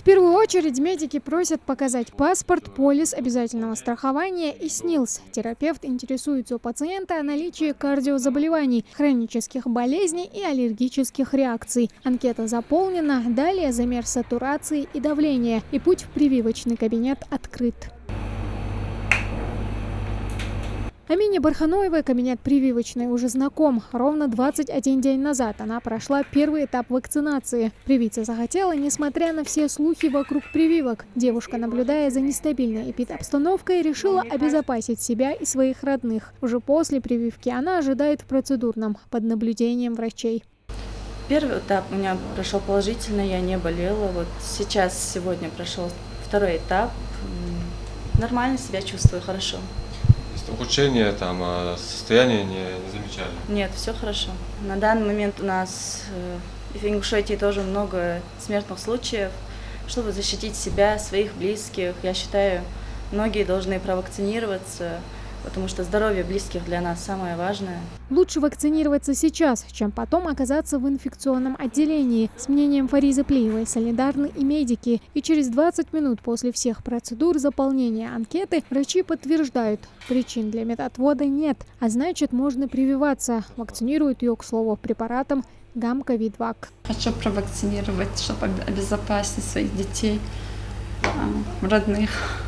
В первую очередь медики просят показать паспорт, полис обязательного страхования и СНИЛС. Терапевт интересуется у пациента о наличии кардиозаболеваний, хронических болезней и аллергических реакций. Анкета заполнена, далее замер сатурации и давления, и путь в прививочный кабинет открыт. Амине Барханоевой кабинет прививочный уже знаком. Ровно 21 день назад она прошла первый этап вакцинации. Привиться захотела, несмотря на все слухи вокруг прививок. Девушка, наблюдая за нестабильной эпидобстановкой, решила обезопасить себя и своих родных. Уже после прививки она ожидает в процедурном, под наблюдением врачей. Первый этап у меня прошел положительно, я не болела. Вот сегодня прошел второй этап. Нормально себя чувствую, хорошо. Ухудшения, состояние не замечали? Нет, все хорошо. На данный момент у нас в Ингушетии тоже много смертных случаев. Чтобы защитить себя, своих близких, я считаю, многие должны провакцинироваться, потому что здоровье близких для нас самое важное. Лучше вакцинироваться сейчас, чем потом оказаться в инфекционном отделении. С мнением Фаризы Плиевой солидарны и медики. И через 20 минут после всех процедур заполнения анкеты врачи подтверждают, причин для медотвода нет, а значит можно прививаться. Вакцинируют ее, к слову, препаратом Гамковид-Вак. Хочу провакцинировать, чтобы обезопасить своих детей, родных.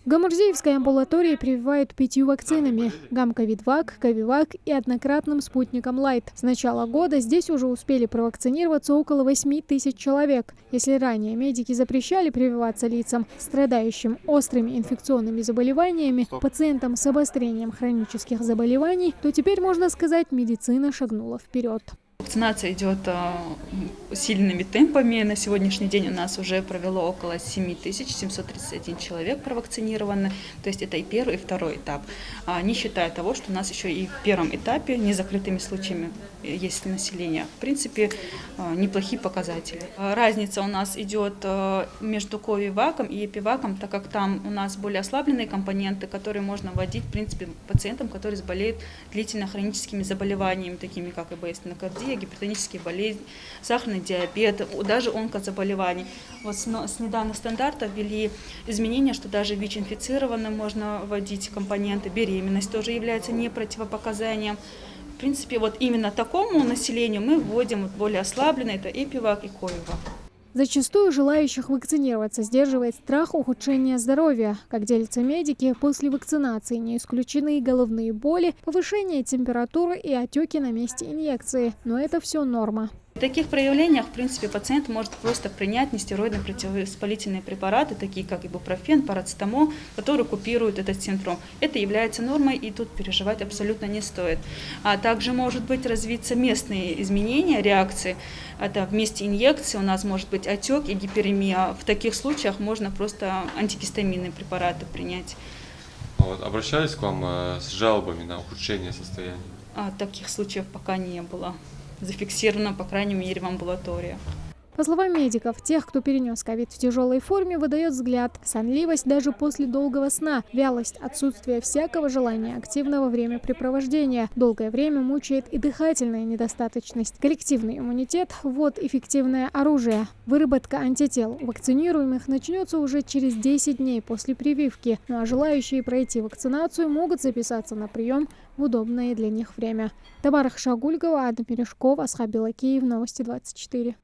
В Гамурзеевской амбулатории прививают 5 вакцинами – Гамковид-Вак, Ковивак и однократным спутником Лайт. С начала года здесь уже успели провакцинироваться около 8 тысяч человек. Если ранее медики запрещали прививаться лицам, страдающим острыми инфекционными заболеваниями, пациентам с обострением хронических заболеваний, то теперь, можно сказать, медицина шагнула вперед. Вакцинация идет сильными темпами. На сегодняшний день у нас уже провело около 7731 человек провакцинированы. То есть это и первый, и второй этап. Не считая того, что у нас еще и в первом этапе незакрытыми случаями есть население. В принципе, неплохие показатели. Разница у нас идет между Ковиваком и Эпиваком, так как там у нас более ослабленные компоненты, которые можно вводить, в принципе, пациентам, которые болеют длительно хроническими заболеваниями, такими как ИБС-нокардия, гипертонические болезни, сахарный диабет, даже онкозаболеваний. Вот с недавних стандартов ввели изменения, что даже ВИЧ-инфицированным можно вводить компоненты, беременность тоже является не противопоказанием. В принципе, вот именно такому населению мы вводим более ослабленный, это Эпивак и Ковивак. Зачастую желающих вакцинироваться сдерживает страх ухудшения здоровья. Как делятся медики, после вакцинации не исключены и головные боли, повышение температуры и отеки на месте инъекции. Но это все норма. В таких проявлениях, в принципе, пациент может просто принять нестероидные противовоспалительные препараты, такие как ибупрофен, парацетамол, которые купируют этот синдром. Это является нормой, и тут переживать абсолютно не стоит. А также может быть развиться местные изменения реакции. Это вместе инъекции у нас может быть отек и гиперемия. В таких случаях можно просто антигистаминные препараты принять. Обращались к вам с жалобами на ухудшение состояния? Таких случаев пока не было. Зафиксировано, по крайней мере, в амбулатории. По словам медиков, тех, кто перенес ковид в тяжелой форме, выдает взгляд, сонливость даже после долгого сна, вялость, отсутствие всякого желания активного времяпрепровождения. Долгое время мучает и дыхательная недостаточность. Коллективный иммунитет – вот эффективное оружие. Выработка антител у вакцинируемых начнется уже через 10 дней после прививки. Ну а желающие пройти вакцинацию могут записаться на прием в удобное для них время. Тамара Хшагульгова, Адам Мережков, Асхаб Белакеев, Новости 24.